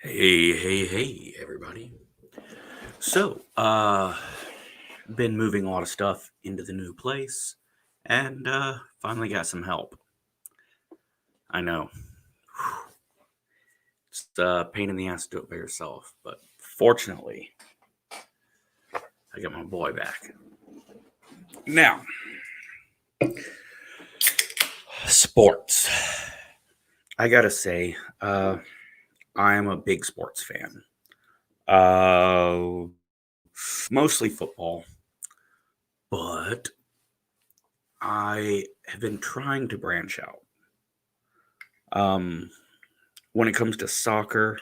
Hey, everybody. So, been moving a lot of stuff into the new place and finally got some help. I know. It's a pain in the ass to do it by yourself, but fortunately, I got my boy back. Now, sports. I gotta say, I'm a big sports fan. Uh, Mostly football, but I have been trying to branch out. Um, when it comes to soccer,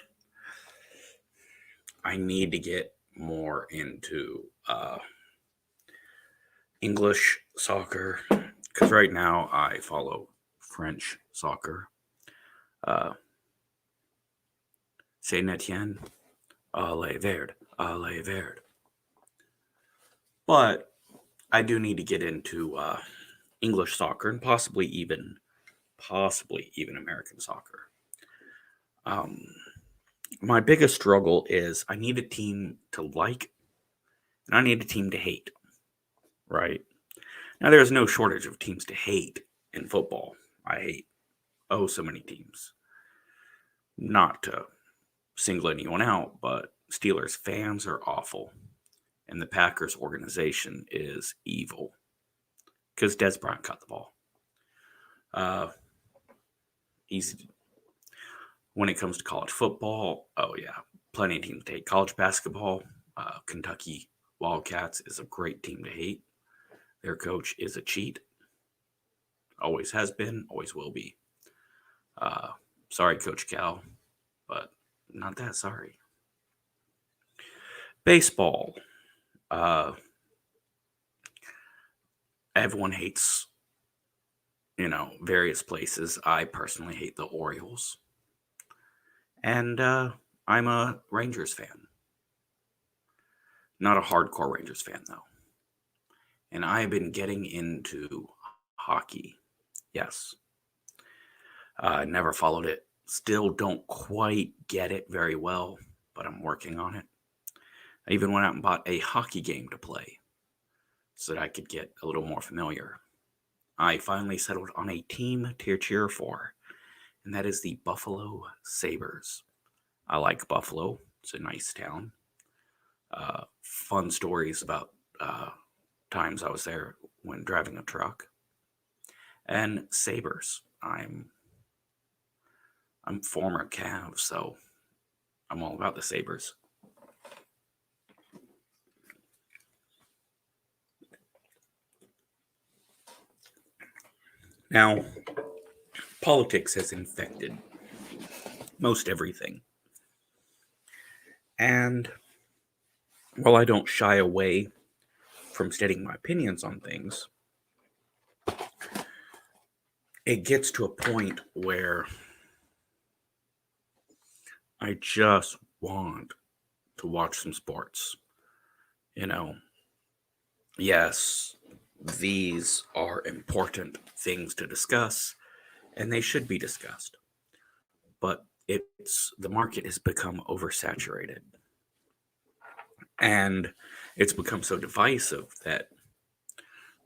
I need to get more into English soccer because right now I follow French soccer. Uh, Saint Etienne, allez verde, allez verde. But I do need to get into English soccer and possibly even American soccer. Um, my biggest struggle is I need a team to like and I need a team to hate. Right now, there's no shortage of teams to hate in football. I hate so many teams. Not to single anyone out, but Steelers fans are awful, and the Packers organization is evil because Des Bryant caught the ball. Uh, easy when it comes to college football. Oh yeah, plenty of teams to hate. College basketball, Kentucky Wildcats is a great team to hate. Their coach is a cheat. Always has been, always will be. Uh, Sorry, Coach Cal, but not that sorry. Baseball. Uh, Everyone hates, various places. I personally hate the Orioles. And I'm a Rangers fan. Not a hardcore Rangers fan, though. And I've been getting into hockey. Yes. Never followed it. Still don't quite get it very well, but I'm working on it. I even went out and bought a hockey game to play so that I could get a little more familiar. I finally settled on a team to cheer for, and that is the Buffalo Sabres. I like Buffalo, it's a nice town. Fun stories about times I was there when driving a truck. And Sabres. I'm former Cav, so I'm all about the Sabres. Now, politics has infected most everything. And while I don't shy away from stating my opinions on things, it gets to a point where I just want to watch some sports. You know, yes, these are important things to discuss and they should be discussed. But it's the market has become oversaturated and it's become so divisive that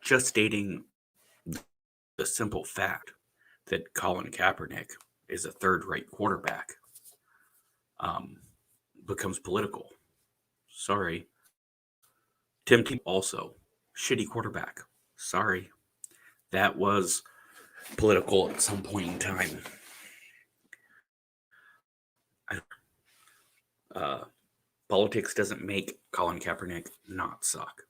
just stating the simple fact that Colin Kaepernick is a third-rate quarterback um, becomes political. Sorry. Tim Tebow also shitty quarterback. Sorry. That was political at some point in time. Uh, Politics doesn't make Colin Kaepernick not suck.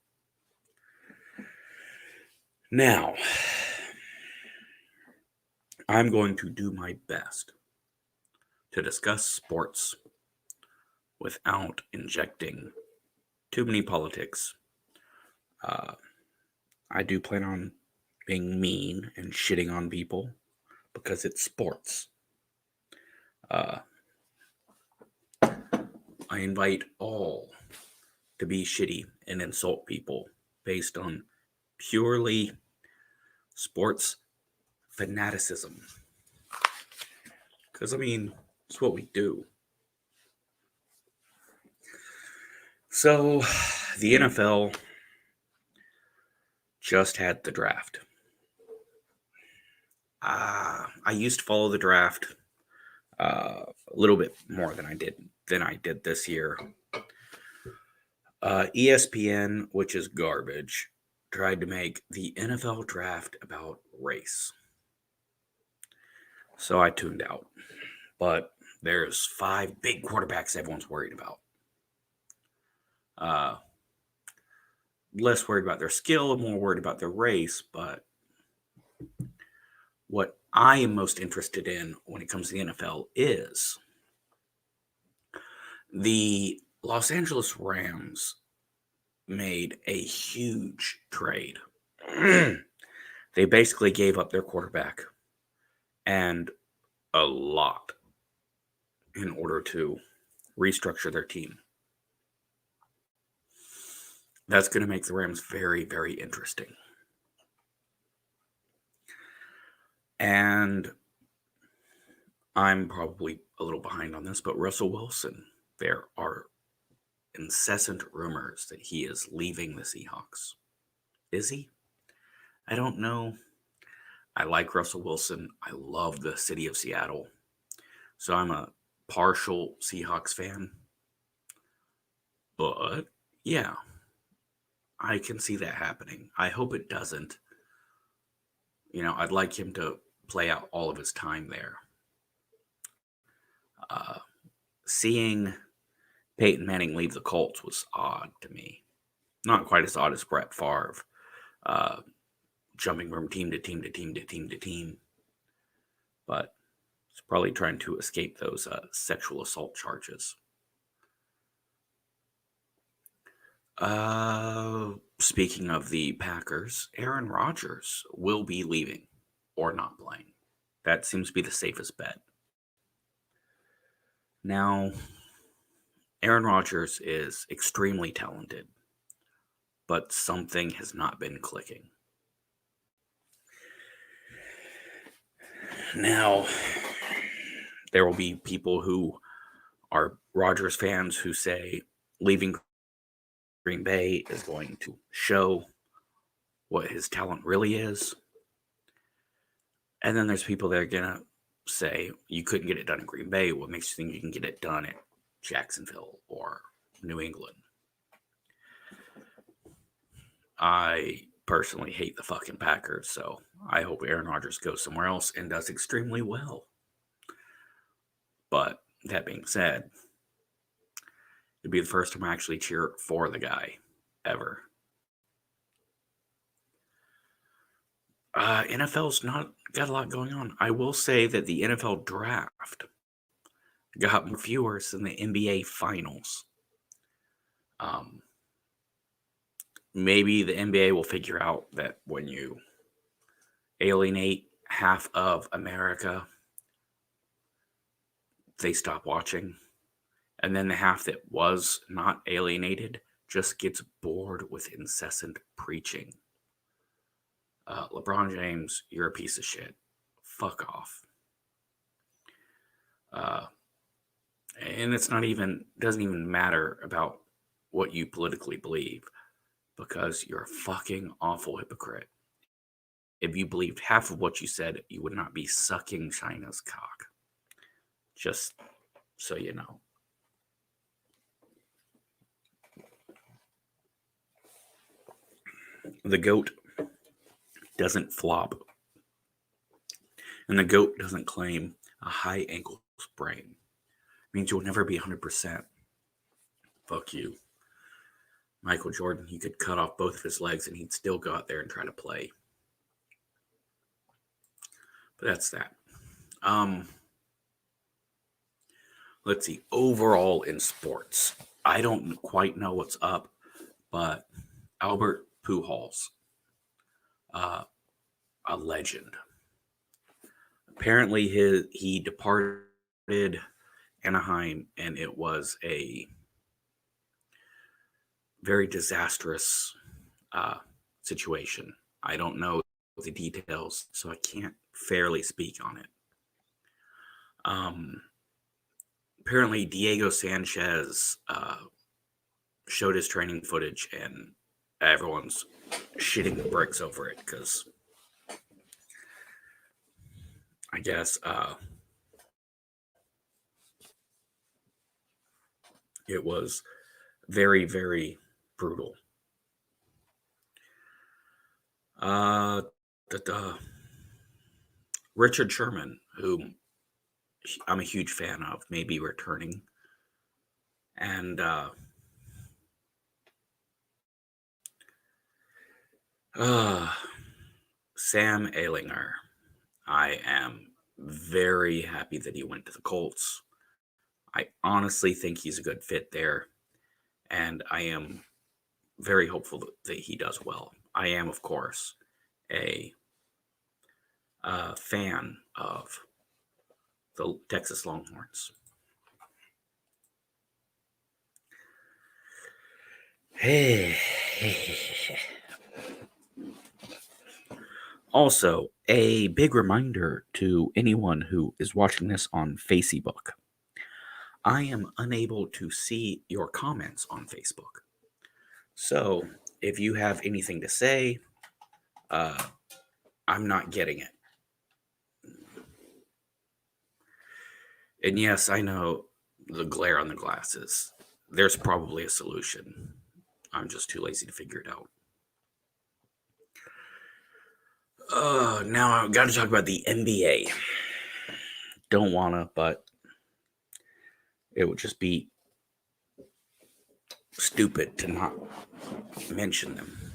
Now, I'm going to do my best to discuss sports without injecting too many politics. Uh, I do plan on being mean and shitting on people because it's sports. Uh, I invite all to be shitty and insult people based on purely sports fanaticism. Because, I mean, it's what we do. So, the NFL just had the draft. I used to follow the draft a little bit more than I did this year. ESPN, which is garbage, tried to make the NFL draft about race. So I tuned out. But there's 5 big quarterbacks everyone's worried about. Less worried about their skill and more worried about their race. But what I am most interested in when it comes to the NFL is the Los Angeles Rams made a huge trade. They basically gave up their quarterback and a lot in order to restructure their team. That's going to make the Rams very, very interesting. And I'm probably a little behind on this, but Russell Wilson, there are incessant rumors that he is leaving the Seahawks. Is he? I don't know. I like Russell Wilson. I love the city of Seattle. So I'm a partial Seahawks fan. But yeah, I can see that happening. I hope it doesn't. I'd like him to play out all of his time there. Seeing Peyton Manning leave the Colts was odd to me. Not quite as odd as Brett Favre, jumping from team to team to team to team to team. But he's probably trying to escape those sexual assault charges. Speaking of the Packers, Aaron Rodgers will be leaving or not playing. That seems to be the safest bet. Now, Aaron Rodgers is extremely talented, but something has not been clicking. Now, there will be people who are Rodgers fans who say leaving Green Bay is going to show what his talent really is. And then there's people that are going to say, you couldn't get it done in Green Bay. What makes you think you can get it done at Jacksonville or New England? I personally hate the fucking Packers, so I hope Aaron Rodgers goes somewhere else and does extremely well. But that being said, it'd be the first time I actually cheer for the guy ever. NFL's not got a lot going on. I will say that the NFL draft got more viewers than the NBA finals. Maybe the NBA will figure out that when you alienate half of America, they stop watching. And then the half that was not alienated just gets bored with incessant preaching. LeBron James, you're a piece of shit. Fuck off. And doesn't even matter about what you politically believe, because you're a fucking awful hypocrite. If you believed half of what you said, you would not be sucking China's cock. Just so you know. The GOAT doesn't flop. And the GOAT doesn't claim a high ankle sprain. It means you'll never be 100%. Fuck you. Michael Jordan, he could cut off both of his legs and he'd still go out there and try to play. But that's that. Let's see. Overall in sports, I don't quite know what's up, but Albert Pujols, a legend. Apparently he departed Anaheim and it was a very disastrous situation. I don't know the details, so I can't fairly speak on it. Apparently Diego Sanchez showed his training footage, and everyone's shitting the bricks over it because I guess it was very, very brutal. Richard Sherman, who I'm a huge fan of, may be returning. And Sam Ehlinger, I am very happy that he went to the Colts. I honestly think he's a good fit there, and I am very hopeful that he does well. I am, of course, a fan of the Texas Longhorns. Also, a big reminder to anyone who is watching this on Facebook. I am unable to see your comments on Facebook. So, if you have anything to say, I'm not getting it. And yes, I know the glare on the glasses. There's probably a solution. I'm just too lazy to figure it out. Now I've got to talk about the NBA. Don't wanna, but it would just be stupid to not mention them.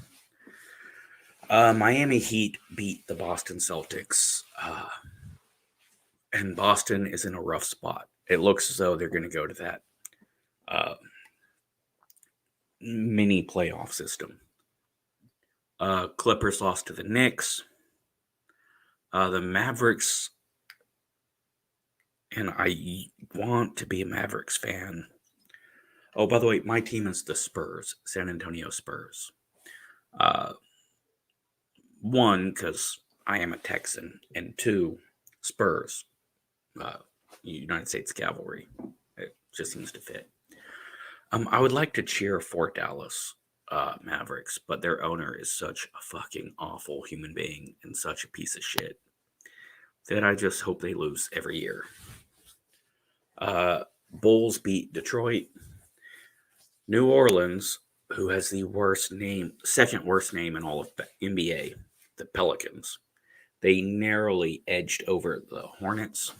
Miami Heat beat the Boston Celtics, and Boston is in a rough spot. It looks as though they're going to go to that mini playoff system. Clippers lost to the Knicks. The Mavericks, and I want to be a Mavericks fan. Oh, by the way, my team is the Spurs, San Antonio Spurs. One, because I am a Texan, and two, Spurs, United States Cavalry. It just seems to fit. I would like to cheer for Dallas Mavericks, but their owner is such a fucking awful human being and such a piece of shit that I just hope they lose every year. Bulls beat Detroit. New Orleans, who has the worst name, second worst name in all of NBA, the Pelicans. They narrowly edged over the Hornets.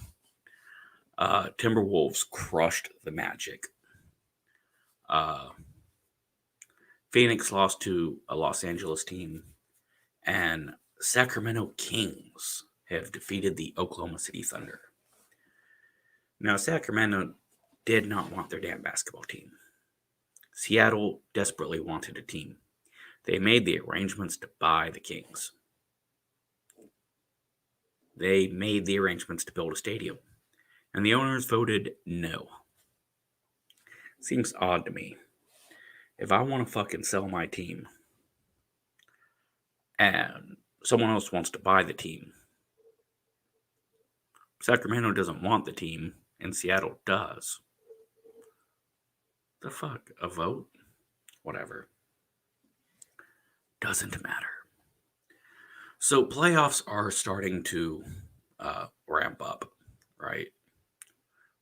Timberwolves crushed the Magic. Phoenix lost to a Los Angeles team. And Sacramento Kings have defeated the Oklahoma City Thunder. Now, Sacramento did not want their damn basketball team. Seattle desperately wanted a team. They made the arrangements to buy the Kings. They made the arrangements to build a stadium. And the owners voted no. Seems odd to me. If I want to fucking sell my team and someone else wants to buy the team, Sacramento doesn't want the team and Seattle does. The fuck? A vote? Whatever. Doesn't matter. So playoffs are starting to ramp up, right?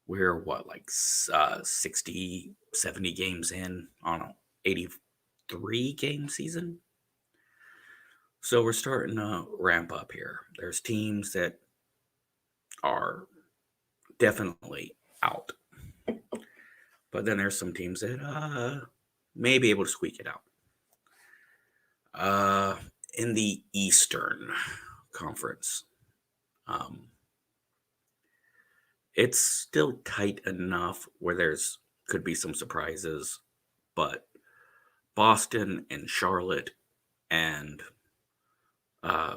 We're like 60, 70 games in on an 83 game season. So we're starting to ramp up here. There's teams that are definitely out. But then there's some teams that may be able to squeak it out. In the Eastern Conference, it's still tight enough where there's could be some surprises, but Boston and Charlotte and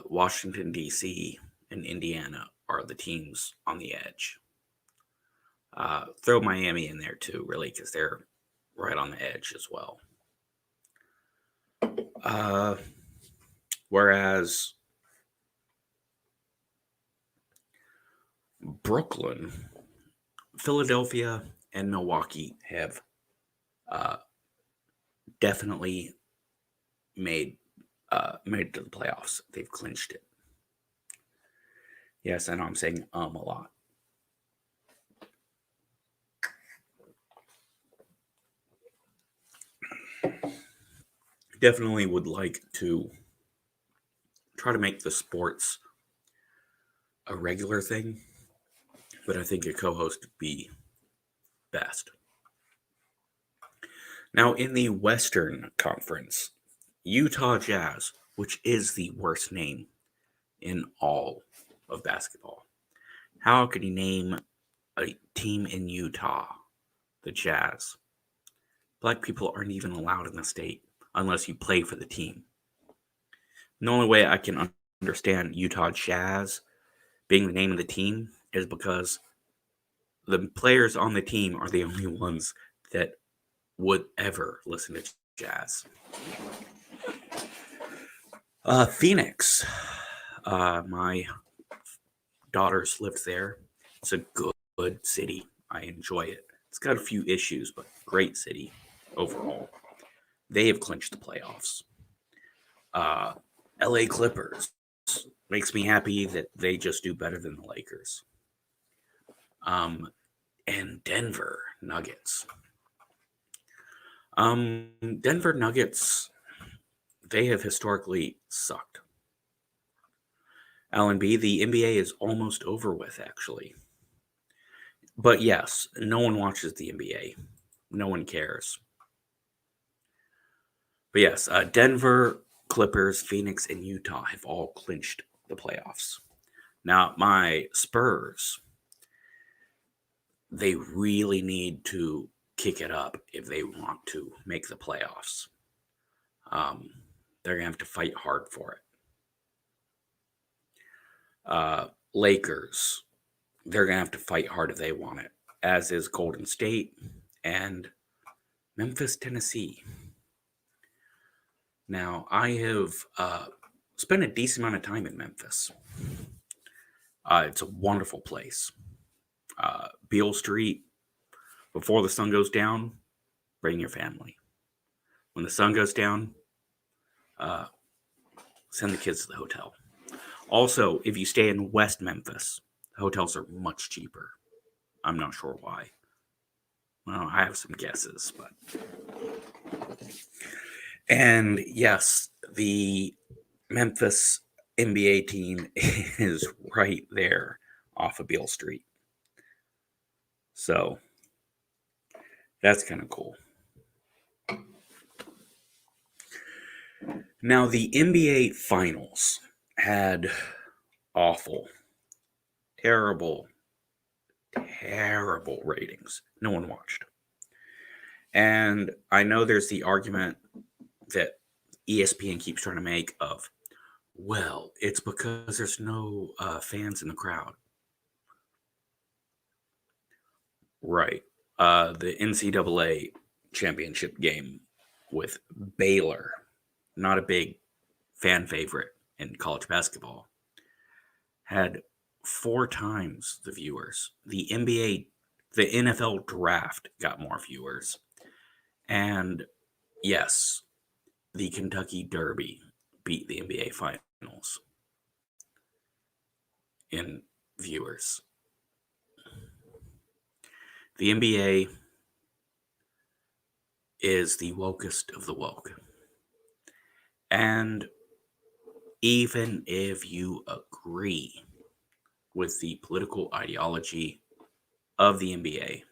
Washington, D.C. and Indiana are the teams on the edge. Throw Miami in there too, really, because they're right on the edge as well. Whereas Brooklyn, Philadelphia, and Milwaukee have definitely made it to the playoffs. They've clinched it. Yes, I know I'm saying a lot. Definitely would like to try to make the sports a regular thing, but I think a co-host would be best. Now, in the Western Conference, Utah Jazz, which is the worst name in all of basketball. How could you name a team in Utah the Jazz? Black people aren't even allowed in the state unless you play for the team. The only way I can understand Utah Jazz being the name of the team is because the players on the team are the only ones that would ever listen to jazz. Phoenix. My daughters lived there. It's a good city. I enjoy it. It's got a few issues, but great city overall. They have clinched the playoffs. LA Clippers. Makes me happy that they just do better than the Lakers. And Denver Nuggets. Denver Nuggets, they have historically sucked. LNB, the NBA is almost over with, actually. But yes, no one watches the NBA. No one cares. But yes, Denver, Clippers, Phoenix, and Utah have all clinched the playoffs. Now, my Spurs, they really need to kick it up if they want to make the playoffs. They're going to have to fight hard for it. Lakers, they're going to have to fight hard if they want it, as is Golden State and Memphis, Tennessee. Now, I have spent a decent amount of time in Memphis. It's a wonderful place. Beale Street, before the sun goes down, bring your family. When the sun goes down, send the kids to the hotel. Also, if you stay in West Memphis, hotels are much cheaper. I'm not sure why. Well, I have some guesses, but... And yes, the Memphis NBA team is right there off of Beale Street. So, that's kind of cool. Now, the NBA Finals had awful, terrible ratings. No one watched. And I know there's the argument that ESPN keeps trying to make of, well, it's because there's no fans in the crowd. Right. The NCAA championship game with Baylor, not a big fan favorite in college basketball, had 4 times the viewers. The NFL draft got more viewers. And yes, the Kentucky Derby beat the NBA Finals in viewers. The NBA is the wokest of the woke. And even if you agree with the political ideology of the NBA,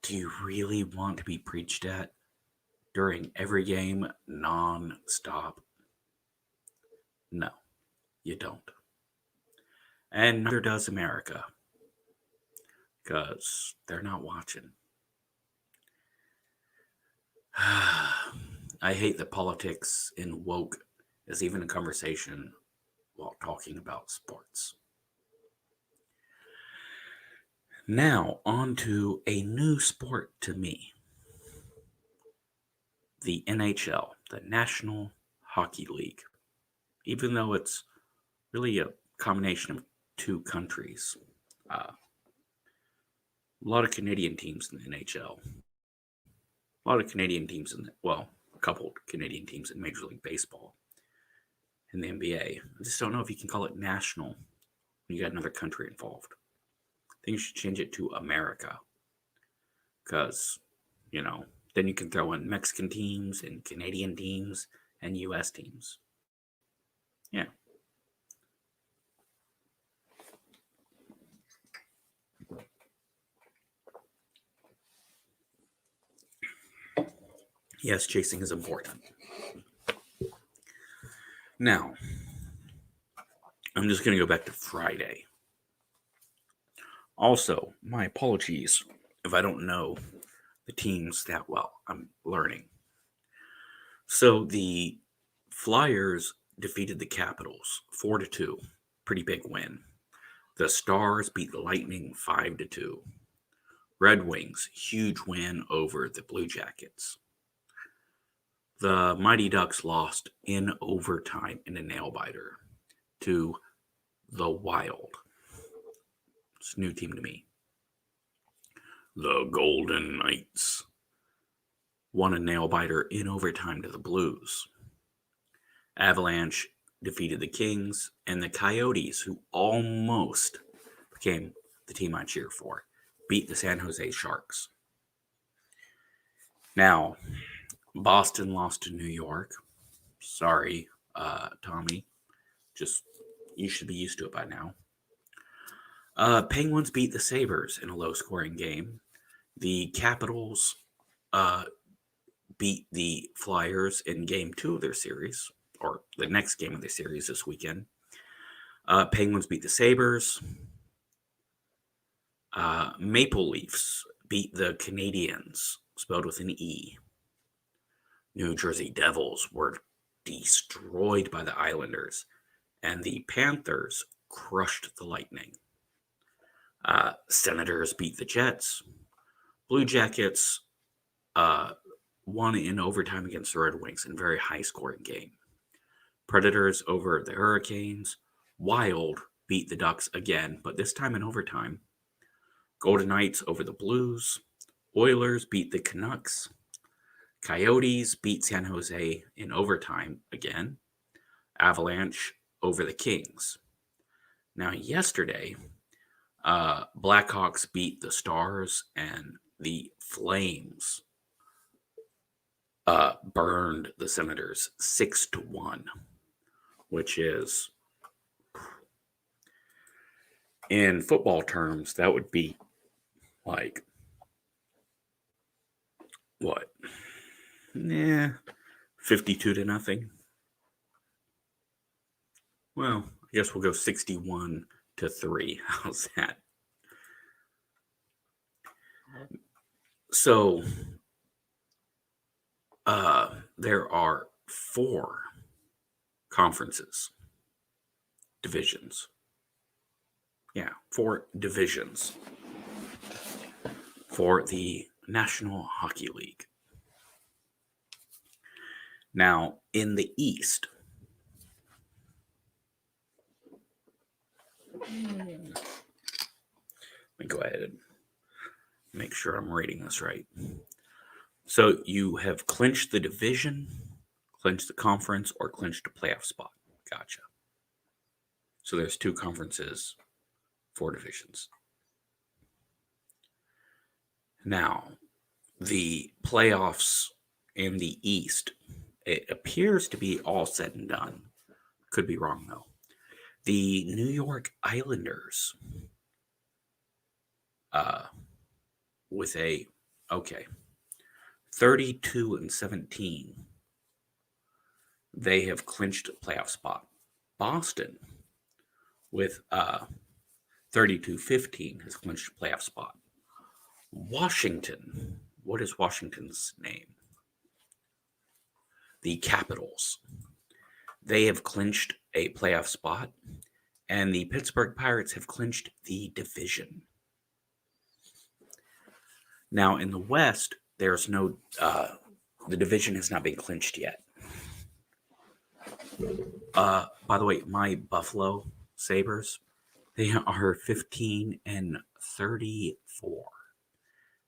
do you really want to be preached at during every game non-stop? No, you don't. And neither does America, because they're not watching. I hate that politics and woke is even a conversation while talking about sports. Now, on to a new sport to me. The NHL, the National Hockey League. Even though it's really a combination of 2 countries. A lot of Canadian teams in the NHL. A lot of Canadian teams a couple Canadian teams in Major League Baseball and the NBA. I just don't know if you can call it national when you got another country involved. I think you should change it to America. Because, then you can throw in Mexican teams and Canadian teams and U.S. teams. Yeah. Yes, chasing is important. Now, I'm just going to go back to Friday. Also, my apologies if I don't know the teams that well. I'm learning. So the Flyers defeated the Capitals 4-2. Pretty big win. The Stars beat the Lightning 5-2. Red Wings, huge win over the Blue Jackets. The Mighty Ducks lost in overtime in a nail-biter to the Wild. It's a new team to me. The Golden Knights won a nail-biter in overtime to the Blues. Avalanche defeated the Kings, and the Coyotes, who almost became the team I cheer for, beat the San Jose Sharks. Now, Boston lost to New York. Sorry, Tommy. You should be used to it by now. Penguins beat the Sabres in a low-scoring game. The Capitals beat the Flyers in Game 2 of their series, or the next game of the series this weekend. Penguins beat the Sabres. Maple Leafs beat the Canadiens, spelled with an E. New Jersey Devils were destroyed by the Islanders, and the Panthers crushed the Lightning. Senators beat the Jets. Blue Jackets won in overtime against the Red Wings in a very high-scoring game. Predators over the Hurricanes. Wild beat the Ducks again, but this time in overtime. Golden Knights over the Blues. Oilers beat the Canucks. Coyotes beat San Jose in overtime again. Avalanche over the Kings. Now, yesterday, Blackhawks beat the Stars, and the Flames burned the Senators 6-1, which is, in football terms, that would be like, what? 52-0. Well, I guess we'll go 61-3. How's that? So, there are 4 divisions. Yeah, 4 divisions for the National Hockey League. Now, in the East, let me go ahead and make sure I'm reading this right. So you have clinched the division, clinched the conference, or clinched a playoff spot. Gotcha. So there's 2 conferences, 4 divisions. Now, the playoffs in the East, it appears to be all said and done. Could be wrong, though. The New York Islanders, with a 32-17, they have clinched a playoff spot. Boston, with 32-15, has clinched a playoff spot. Washington, what is Washington's name? The Capitals. They have clinched a playoff spot, and the Pittsburgh Pirates have clinched the division. Now, in the West, there's no, the division has not been clinched yet. By the way, my Buffalo Sabres, they are 15-34.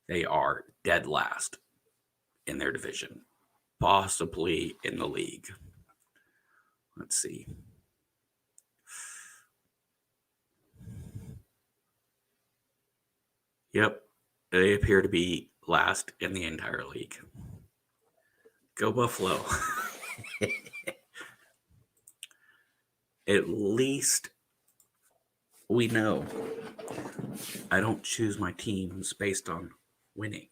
They are dead last in their division, possibly in the league. Let's see. Yep, they appear to be last in the entire league. Go Buffalo. At least we know I don't choose my teams based on winning.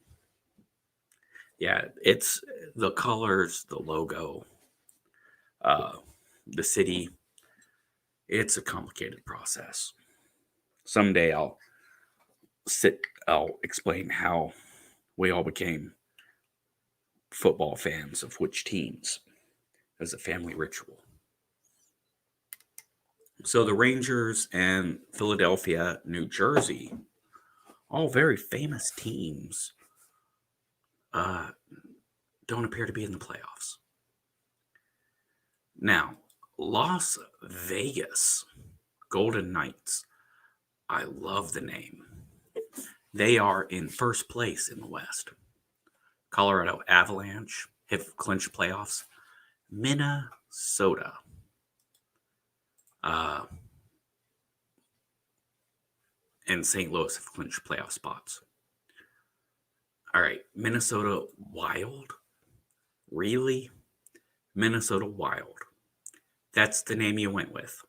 Yeah, it's the colors, the logo, the city. It's a complicated process. Someday I'll explain how we all became football fans of which teams as a family ritual. So the Rangers and Philadelphia, New Jersey, all very famous teams, don't appear to be in the playoffs. Now, Las Vegas Golden Knights, I love the name. They are in first place in the West. Colorado Avalanche have clinched playoffs. Minnesota and St. Louis have clinched playoff spots. All right, Minnesota Wild? Really? Minnesota Wild. That's the name you went with.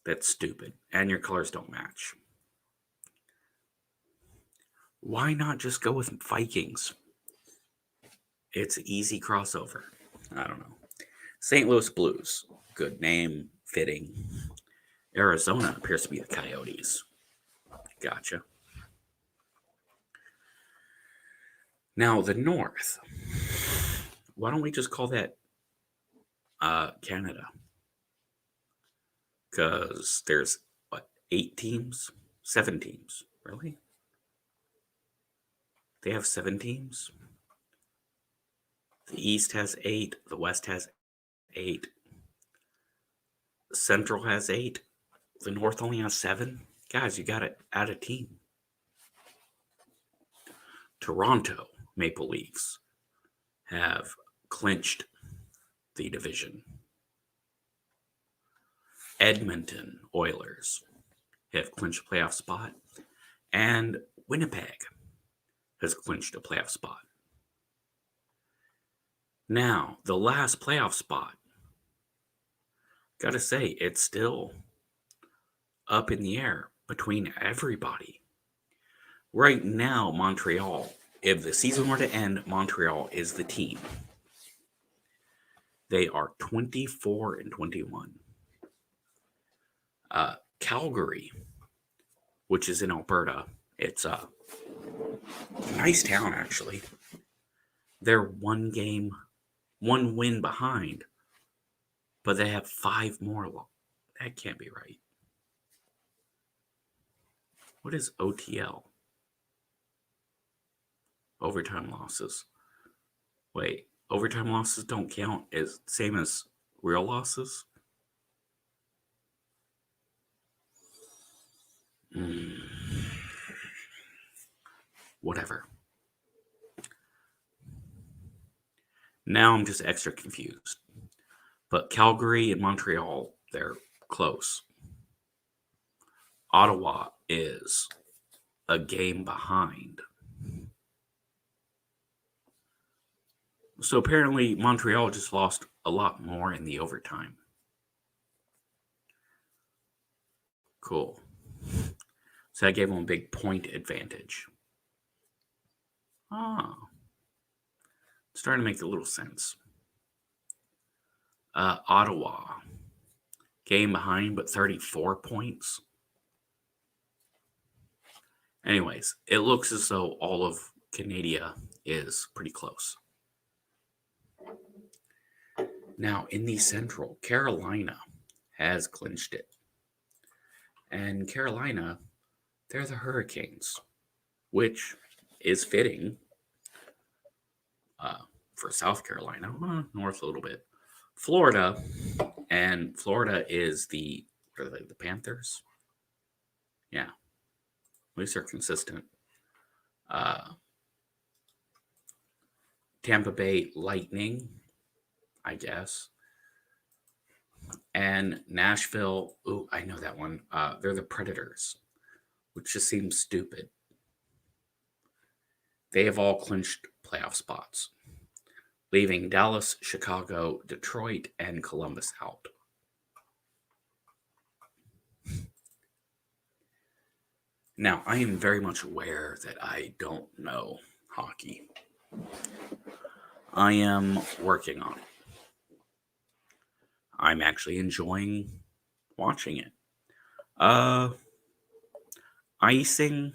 That's stupid. And your colors don't match. Why not just go with Vikings? It's an easy crossover. I don't know. St. Louis Blues. Good name, fitting. Arizona appears to be the Coyotes. Gotcha. Now, the North. Why don't we just call that Canada? Because there's, 8 teams? 7 teams. Really? They have 7 teams? The East has 8. The West has 8. Central has 8. The North only has 7. Guys, you got to add a team. Toronto Maple Leafs have clinched the division. Edmonton Oilers have clinched a playoff spot. And Winnipeg has clinched a playoff spot. Now, the last playoff spot, gotta say, it's still up in the air between everybody. Right now, Montreal, if the season were to end, Montreal is the team. They are 24-21. Calgary, which is in Alberta, it's a nice town, actually. They're one win behind, but they have 5 more. That can't be right. What is OTL? Overtime losses. Wait, overtime losses don't count as same as real losses? Whatever. Now I'm just extra confused. But Calgary and Montreal, they're close. Ottawa is a game behind. So apparently Montreal just lost a lot more in the overtime. Cool. So that gave them a big point advantage. Starting to make a little sense. Ottawa, game behind, but 34 points. Anyways, it looks as though all of Canada is pretty close. Now, in the Central, Carolina has clinched it. And Carolina, they're the Hurricanes, which is fitting for South Carolina, north a little bit. Florida, and Florida is the Panthers. Yeah, at least they're consistent. Tampa Bay Lightning, I guess. And Nashville, ooh, I know that one. They're the Predators, which just seems stupid. They have all clinched playoff spots, leaving Dallas, Chicago, Detroit, and Columbus out. Now, I am very much aware that I don't know hockey. I am working on it. I'm actually enjoying watching it. Icing,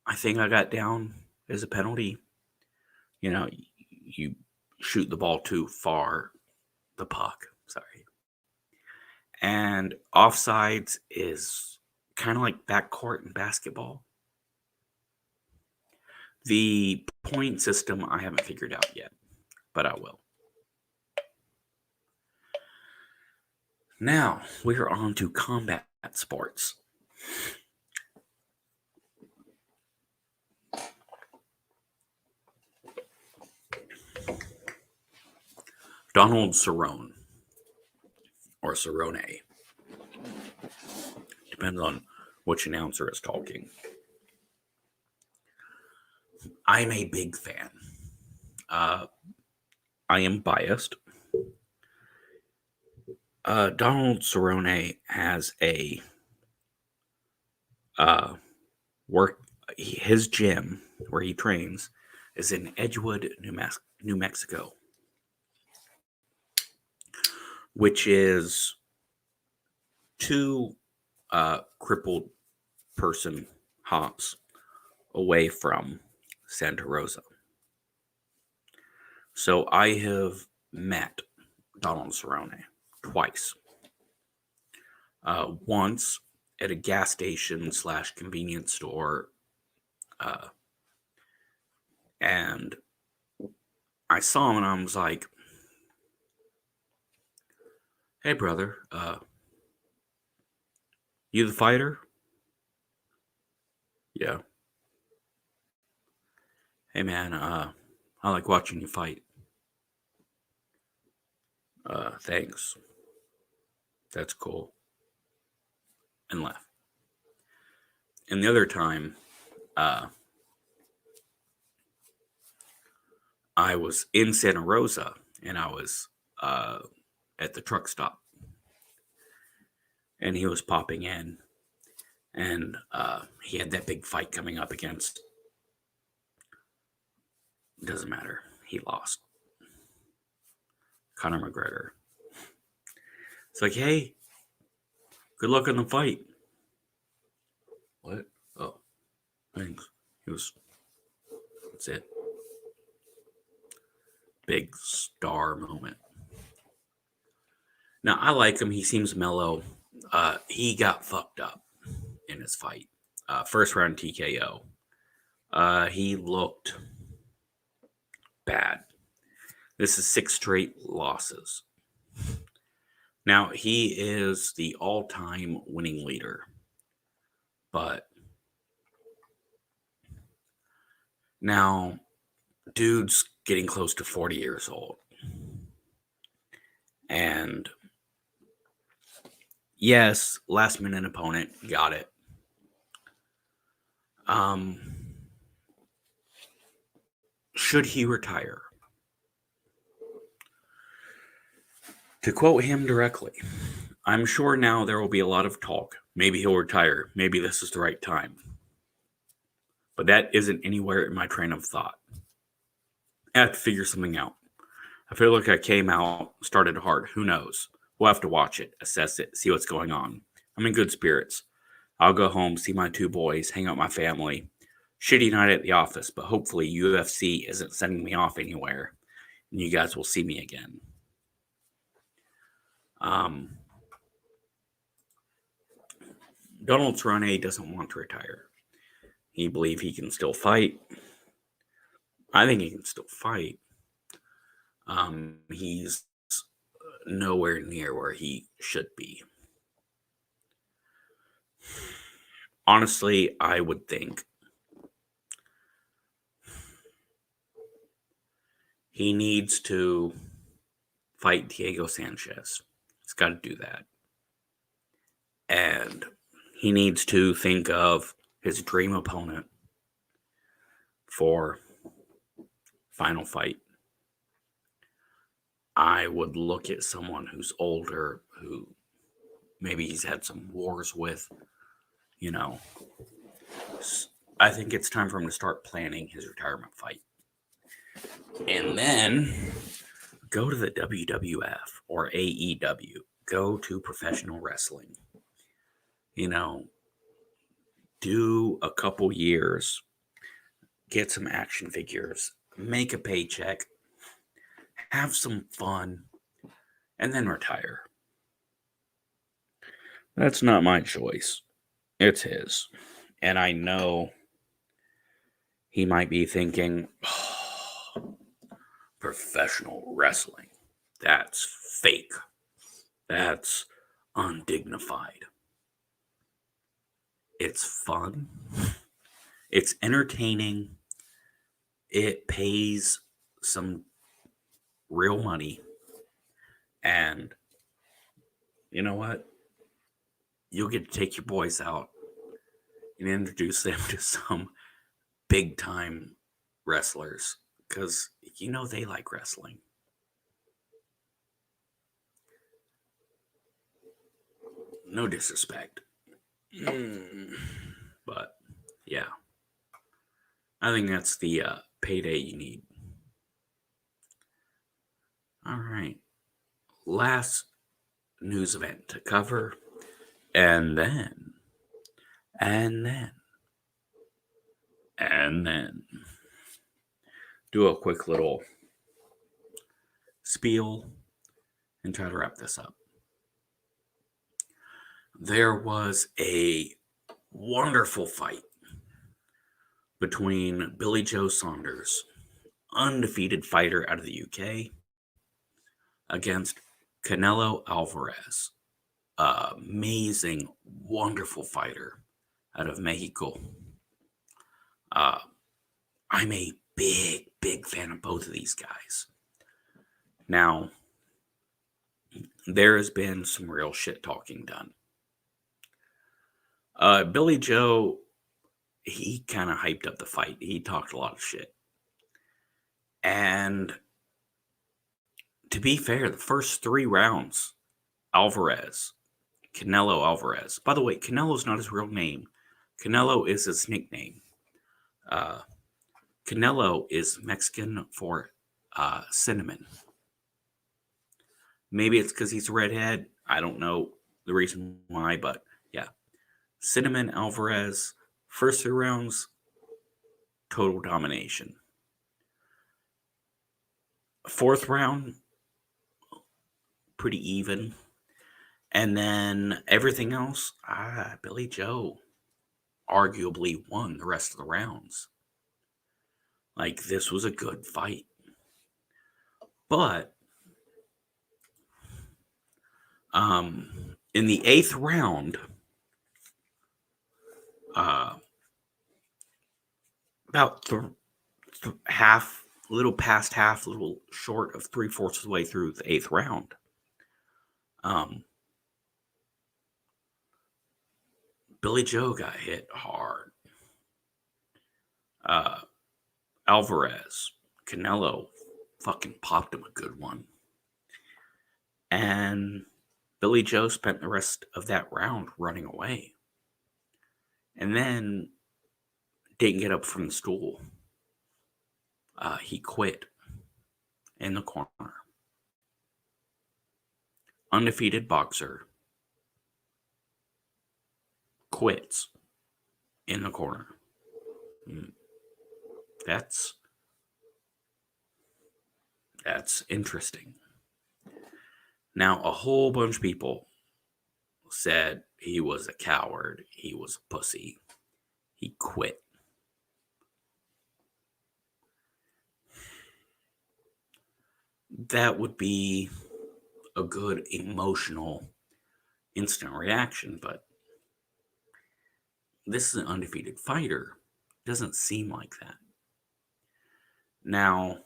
I think I got down as a penalty. You know, you shoot the ball too far, the puck, sorry. And offsides is kind of like backcourt in basketball. The point system I haven't figured out yet, but I will. Now, we're on to combat sports. Donald Cerrone, or Cerrone, depends on which announcer is talking. I'm a big fan. I am biased. Donald Cerrone has a his gym where he trains is in Edgewood, New Mexico, which is 2 crippled person hops away from Santa Rosa. So I have met Donald Cerrone twice. Once at a gas station / convenience store, and I saw him and I was like, "Hey, brother, you the fighter?" "Yeah." "Hey, man, I like watching you fight." Thanks. That's cool." And left. And the other time, I was in Santa Rosa and I was at the truck stop. And he was popping in. And he had that big fight coming up against. Doesn't matter. He lost. Conor McGregor. It's like, "Hey, good luck in the fight." "What?" "Oh, thanks." That's it. Big star moment. Now, I like him. He seems mellow. He got fucked up in his fight. First round TKO. He looked bad. This is 6 straight losses. Now, he is the all-time winning leader. But now, dude's getting close to 40 years old. And yes, last-minute opponent, got it. Should he retire? To quote him directly, "I'm sure now there will be a lot of talk. Maybe he'll retire. Maybe this is the right time. But that isn't anywhere in my train of thought. I have to figure something out. I feel like I came out, started hard. Who knows? We'll have to watch it, assess it, see what's going on. I'm in good spirits. I'll go home, see my 2 boys, hang out with my family. Shitty night at the office, but hopefully UFC isn't sending me off anywhere, and you guys will see me again." Donald Cerrone doesn't want to retire. He believes he can still fight. I think he can still fight. He's nowhere near where he should be. Honestly, I would think He needs to fight Diego Sanchez. He's got to do that. And he needs to think of his dream opponent for final fight. I would look at someone who's older, who maybe he's had some wars with, you know. I think it's time for him to start planning his retirement fight. And then go to the WWF or AEW. Go to professional wrestling. Do a couple years, get some action figures, make a paycheck, have some fun, and then retire. That's not my choice. It's his. And I know he might be thinking, oh, professional wrestling. That's fake. That's undignified. It's fun. It's entertaining. It pays some real money. And you know what? You'll get to take your boys out and introduce them to some big time wrestlers because they like wrestling. No disrespect. But yeah, I think that's the payday you need. All right. Last news event to cover. And then do a quick little spiel and try to wrap this up. There was a wonderful fight between Billy Joe Saunders, undefeated fighter out of the UK, against Canelo Alvarez, amazing, wonderful fighter out of Mexico. I'm a big fan of both of these guys. Now, there has been some real shit talking done. Billy Joe, he kind of hyped up the fight. He talked a lot of shit. And to be fair, the first 3 rounds, Canelo Alvarez. By the way, Canelo's not his real name. Canelo is his nickname. Canelo is Mexican for cinnamon. Maybe it's because he's a redhead. I don't know the reason why, but yeah. Cinnamon Alvarez, first 3 rounds, total domination. 4th round, pretty even. And then everything else, Billy Joe arguably won the rest of the rounds. Like, this was a good fight. But in the 8th round, about half, a little past half, a little short of 3/4 of the way through the 8th round, Billy Joe got hit hard. Alvarez, Canelo fucking popped him a good one. And Billy Joe spent the rest of that round running away. And then didn't get up from the stool. He quit in the corner. Undefeated boxer quits in the corner. That's interesting. Now, a whole bunch of people said he was a coward. He was a pussy. He quit. That would be a good emotional instant reaction, but this is an undefeated fighter. Doesn't seem like that. Now,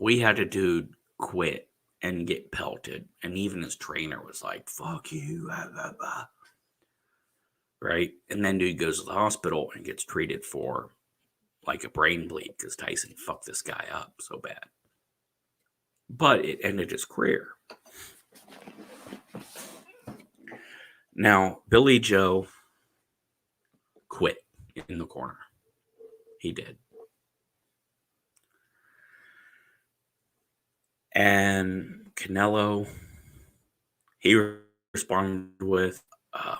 we had a dude quit and get pelted, and even his trainer was like, "Fuck you," blah, blah, blah. Right? And then dude goes to the hospital and gets treated for like a brain bleed because Tyson fucked this guy up so bad. But it ended his career. Now, Billy Joe quit in the corner. He did. And Canelo, he responded with, I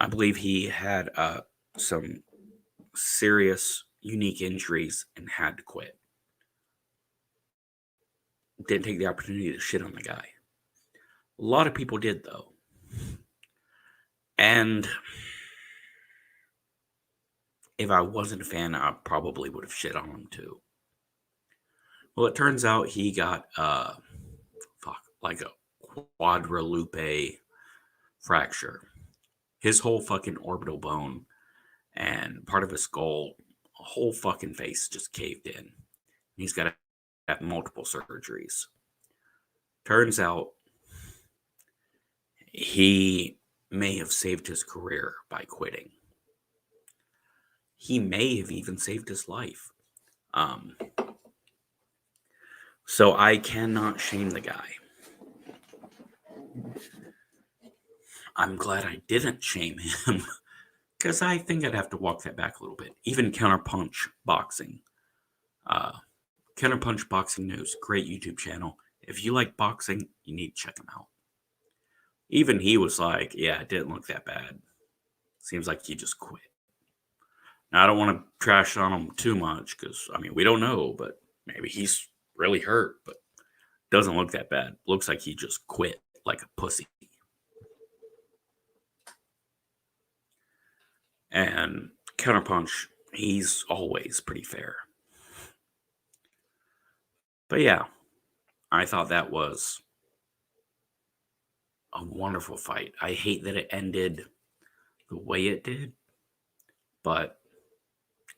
believe he had some serious, unique injuries and had to quit. Didn't take the opportunity to shit on the guy. A lot of people did, though. And if I wasn't a fan, I probably would have shit on him too. Well, it turns out he got like a quadrilupe fracture. His whole fucking orbital bone and part of his skull, a whole fucking face just caved in. He's got to have multiple surgeries. Turns out he may have saved his career by quitting. He may have even saved his life. So I cannot shame the guy. I'm glad I didn't shame him because I think I'd have to walk that back a little bit. Even Counterpunch Boxing. Counterpunch Boxing News, great YouTube channel. If you like boxing, you need to check him out. Even he was like, yeah, it didn't look that bad. Seems like he just quit. Now, I don't want to trash on him too much because, I mean, we don't know, but maybe he's really hurt, but doesn't look that bad. Looks like he just quit like a pussy. And Counterpunch, he's always pretty fair. But yeah, I thought that was a wonderful fight. I hate that it ended the way it did, but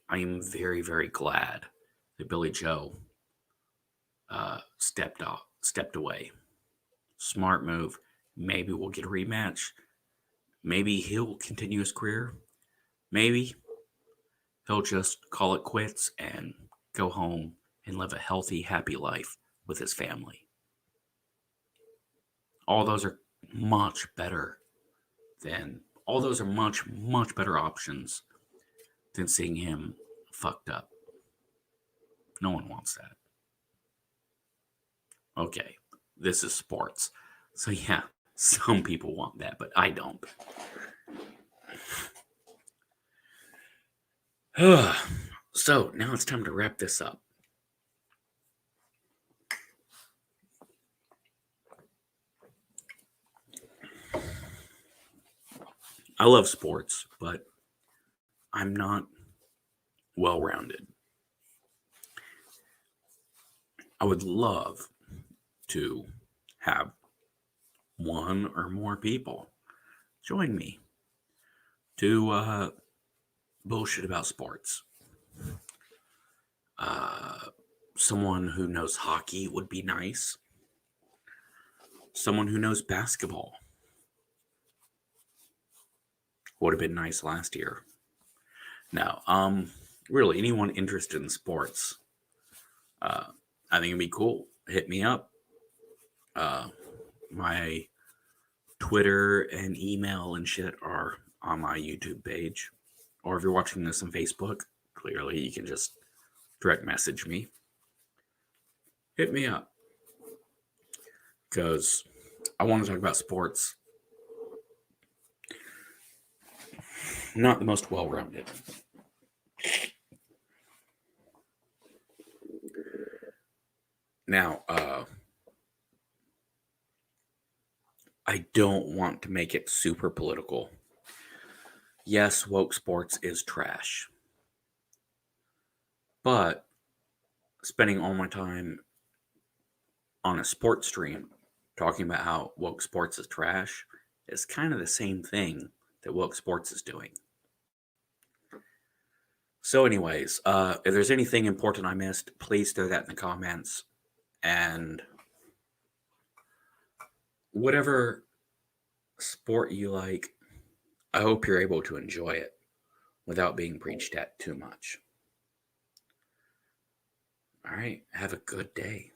I am very, very glad that Billy Joe stepped away. Smart move. Maybe we'll get a rematch. Maybe he'll continue his career. Maybe he'll just call it quits and go home and live a healthy, happy life with his family. All those are much better options than seeing him fucked up. No one wants that. Okay, this is sports. So yeah, some people want that, but I don't. So now it's time to wrap this up. I love sports, but I'm not well-rounded. I would love to have one or more people join me to bullshit about sports. Someone who knows hockey would be nice. Someone who knows basketball would have been nice last year. No, really, anyone interested in sports, I think it'd be cool. Hit me up. My Twitter and email and shit are on my YouTube page. Or if you're watching this on Facebook, clearly you can just direct message me. Hit me up. Because I want to talk about sports. Not the most well-rounded. Now, I don't want to make it super political. Yes, woke sports is trash. But spending all my time on a sports stream talking about how woke sports is trash is kind of the same thing that woke sports is doing. So, anyways, if there's anything important I missed, please throw that in the comments. And whatever sport you like, I hope you're able to enjoy it without being preached at too much. All right. Have a good day.